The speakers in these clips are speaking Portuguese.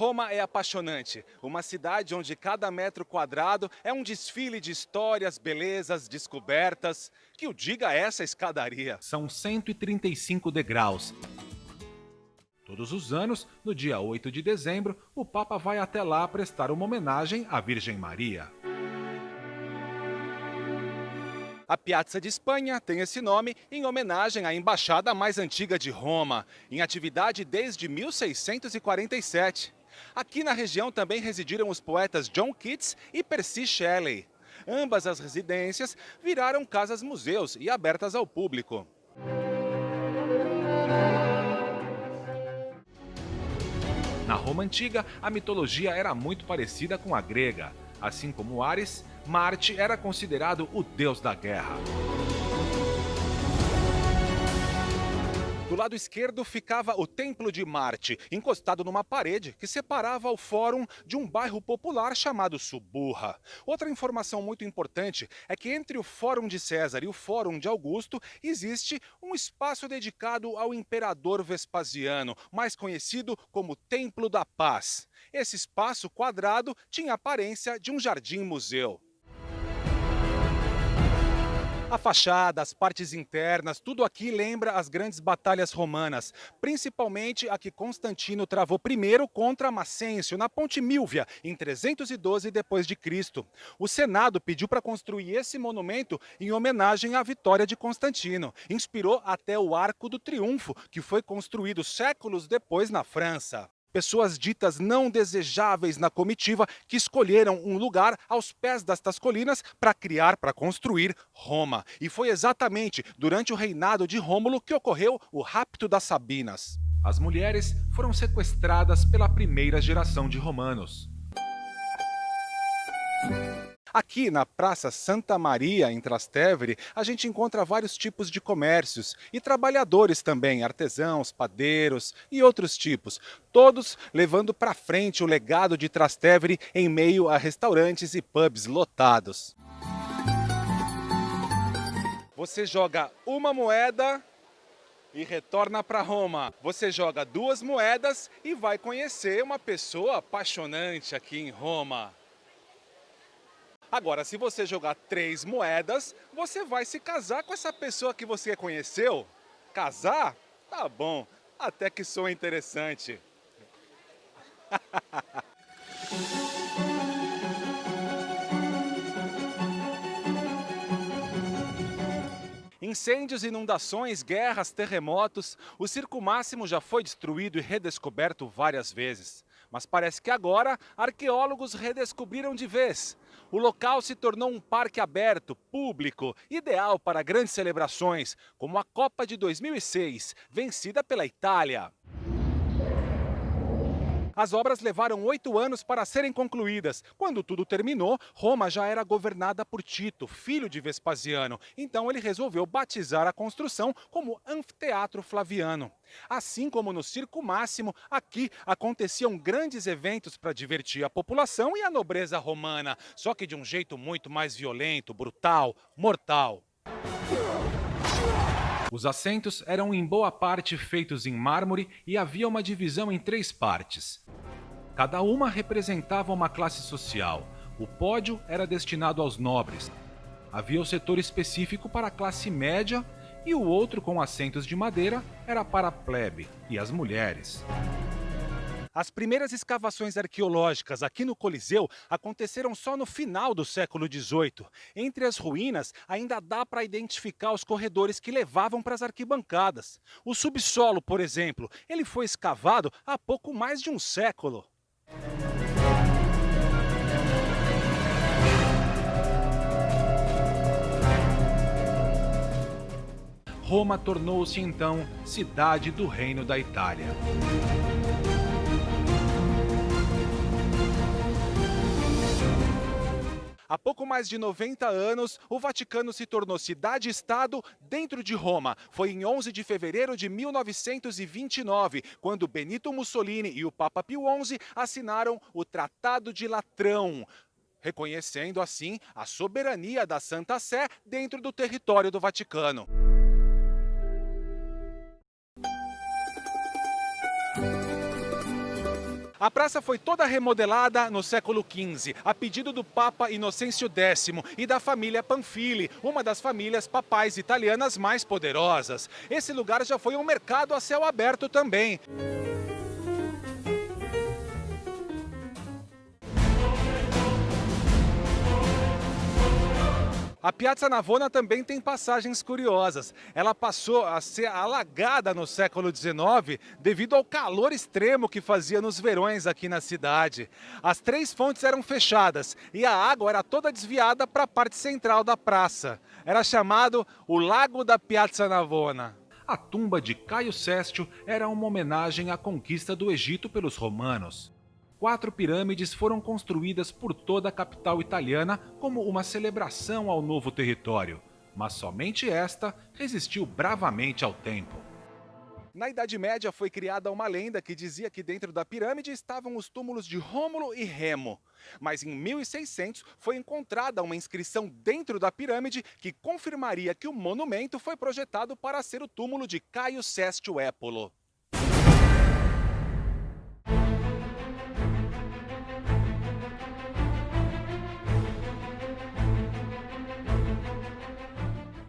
Roma é apaixonante, uma cidade onde cada metro quadrado é um desfile de histórias, belezas, descobertas. Que o diga essa escadaria. São 135 degraus. Todos os anos, no dia 8 de dezembro, o Papa vai até lá prestar uma homenagem à Virgem Maria. A Piazza de Espanha tem esse nome em homenagem à embaixada mais antiga de Roma, em atividade desde 1647. Aqui na região também residiram os poetas John Keats e Percy Shelley. Ambas as residências viraram casas-museus e abertas ao público. Na Roma antiga, a mitologia era muito parecida com a grega. Assim como Ares, Marte era considerado o deus da guerra. Do lado esquerdo ficava o Templo de Marte, encostado numa parede que separava o fórum de um bairro popular chamado Suburra. Outra informação muito importante é que entre o Fórum de César e o Fórum de Augusto existe um espaço dedicado ao imperador Vespasiano, mais conhecido como Templo da Paz. Esse espaço quadrado tinha a aparência de um jardim-museu. A fachada, as partes internas, tudo aqui lembra as grandes batalhas romanas, principalmente a que Constantino travou primeiro contra Macêncio, na Ponte Milvia, em 312 d.C. O Senado pediu para construir esse monumento em homenagem à vitória de Constantino. Inspirou até o Arco do Triunfo, que foi construído séculos depois na França. Pessoas ditas não desejáveis na comitiva que escolheram um lugar aos pés destas colinas para construir Roma. E foi exatamente durante o reinado de Rômulo que ocorreu o rapto das Sabinas. As mulheres foram sequestradas pela primeira geração de romanos. Aqui na Praça Santa Maria, em Trastevere, a gente encontra vários tipos de comércios e trabalhadores também, artesãos, padeiros e outros tipos, todos levando para frente o legado de Trastevere em meio a restaurantes e pubs lotados. Você joga uma moeda e retorna para Roma. Você joga duas moedas e vai conhecer uma pessoa apaixonante aqui em Roma. Agora, se você jogar 3 moedas, você vai se casar com essa pessoa que você conheceu. Casar? Tá bom, até que soa interessante. Incêndios, inundações, guerras, terremotos, o Circo Máximo já foi destruído e redescoberto várias vezes. Mas parece que agora arqueólogos redescobriram de vez. O local se tornou um parque aberto, público, ideal para grandes celebrações, como a Copa de 2006, vencida pela Itália. As obras levaram 8 anos para serem concluídas. Quando tudo terminou, Roma já era governada por Tito, filho de Vespasiano. Então ele resolveu batizar a construção como Anfiteatro Flaviano. Assim como no Circo Máximo, aqui aconteciam grandes eventos para divertir a população e a nobreza romana, só que de um jeito muito mais violento, brutal, mortal. Os assentos eram em boa parte feitos em mármore e havia uma divisão em 3 partes. Cada uma representava uma classe social. O pódio era destinado aos nobres. Havia o setor específico para a classe média e o outro, com assentos de madeira, era para a plebe e as mulheres. As primeiras escavações arqueológicas aqui no Coliseu aconteceram só no final do século XVIII. Entre as ruínas, ainda dá para identificar os corredores que levavam para as arquibancadas. O subsolo, por exemplo, ele foi escavado há pouco mais de um século. Roma tornou-se então cidade do Reino da Itália. Há pouco mais de 90 anos, o Vaticano se tornou cidade-estado dentro de Roma. Foi em 11 de fevereiro de 1929, quando Benito Mussolini e o Papa Pio XI assinaram o Tratado de Latrão, reconhecendo assim a soberania da Santa Sé dentro do território do Vaticano. A praça foi toda remodelada no século XV, a pedido do Papa Inocêncio X e da família Pamphili, uma das famílias papais italianas mais poderosas. Esse lugar já foi um mercado a céu aberto também. A Piazza Navona também tem passagens curiosas. Ela passou a ser alagada no século XIX devido ao calor extremo que fazia nos verões aqui na cidade. As 3 fontes eram fechadas e a água era toda desviada para a parte central da praça. Era chamado o Lago da Piazza Navona. A tumba de Caio Sestio era uma homenagem à conquista do Egito pelos romanos. 4 pirâmides foram construídas por toda a capital italiana como uma celebração ao novo território, mas somente esta resistiu bravamente ao tempo. Na Idade Média foi criada uma lenda que dizia que dentro da pirâmide estavam os túmulos de Rômulo e Remo. Mas em 1600 foi encontrada uma inscrição dentro da pirâmide que confirmaria que o monumento foi projetado para ser o túmulo de Caio Sestio Épulo.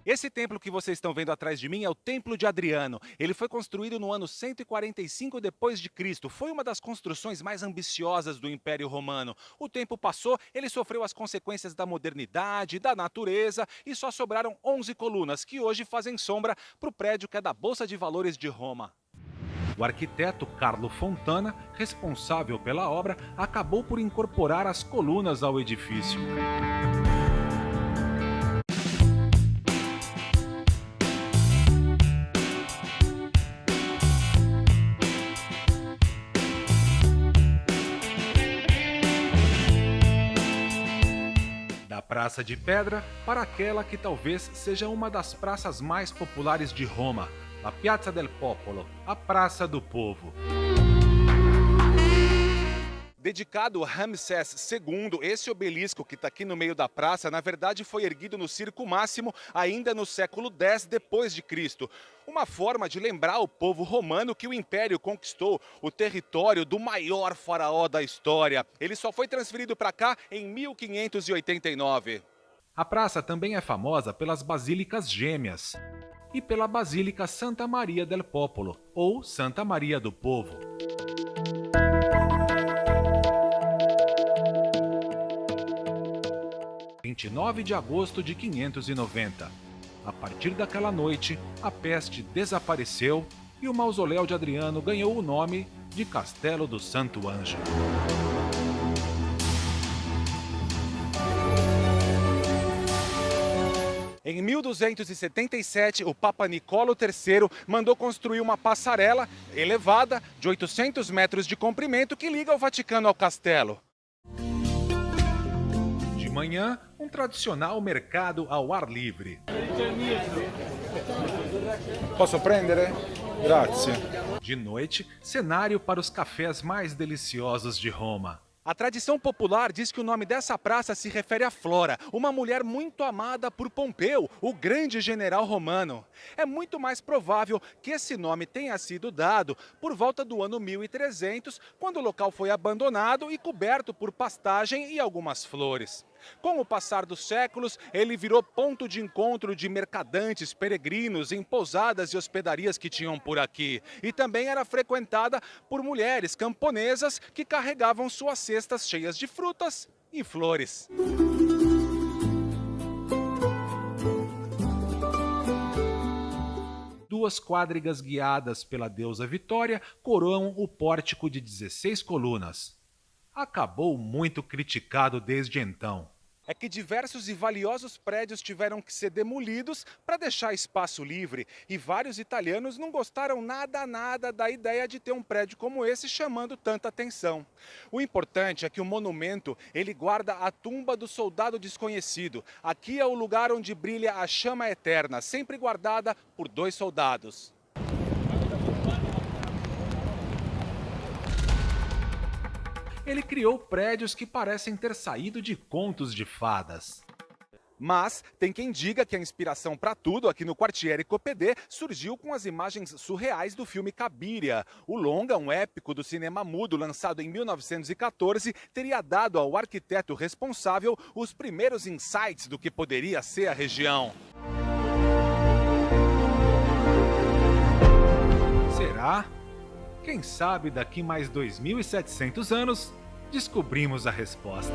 Esse templo que vocês estão vendo atrás de mim é o Templo de Adriano. Ele foi construído no ano 145 d.C. Foi uma das construções mais ambiciosas do Império Romano. O tempo passou, ele sofreu as consequências da modernidade, da natureza e só sobraram 11 colunas, que hoje fazem sombra para o prédio que é da Bolsa de Valores de Roma. O arquiteto Carlo Fontana, responsável pela obra, acabou por incorporar as colunas ao edifício. Praça de Pedra para aquela que talvez seja uma das praças mais populares de Roma, a Piazza del Popolo, a Praça do Povo. Dedicado a Ramsés II, esse obelisco que está aqui no meio da praça, na verdade foi erguido no Circo Máximo ainda no século X d.C. Uma forma de lembrar o povo romano que o Império conquistou o território do maior faraó da história. Ele só foi transferido para cá em 1589. A praça também é famosa pelas Basílicas Gêmeas e pela Basílica Santa Maria del Popolo, ou Santa Maria do Povo. Em 29 de agosto de 590. A partir daquela noite, a peste desapareceu e o mausoléu de Adriano ganhou o nome de Castelo do Santo Anjo. Em 1277, o Papa Nicolau III mandou construir uma passarela elevada de 800 metros de comprimento que liga o Vaticano ao castelo. De manhã, um tradicional mercado ao ar livre. Posso prendere? Grazie. De noite, cenário para os cafés mais deliciosos de Roma. A tradição popular diz que o nome dessa praça se refere a Flora, uma mulher muito amada por Pompeu, o grande general romano. É muito mais provável que esse nome tenha sido dado por volta do ano 1300, quando o local foi abandonado e coberto por pastagem e algumas flores. Com o passar dos séculos, ele virou ponto de encontro de mercadantes, peregrinos em pousadas e hospedarias que tinham por aqui. E também era frequentada por mulheres camponesas que carregavam suas cestas cheias de frutas e flores. Duas quadrigas guiadas pela deusa Vitória coroam o pórtico de 16 colunas. Acabou muito criticado desde então. É que diversos e valiosos prédios tiveram que ser demolidos para deixar espaço livre. E vários italianos não gostaram nada da ideia de ter um prédio como esse chamando tanta atenção. O importante é que o monumento ele guarda a tumba do soldado desconhecido. Aqui é o lugar onde brilha a chama eterna, sempre guardada por 2 soldados. Ele criou prédios que parecem ter saído de contos de fadas. Mas tem quem diga que a inspiração para tudo aqui no Quartiere Copedê surgiu com as imagens surreais do filme Cabiria. O longa, um épico do cinema mudo lançado em 1914, teria dado ao arquiteto responsável os primeiros insights do que poderia ser a região. Será? Quem sabe daqui mais 2.700 anos descobrimos a resposta.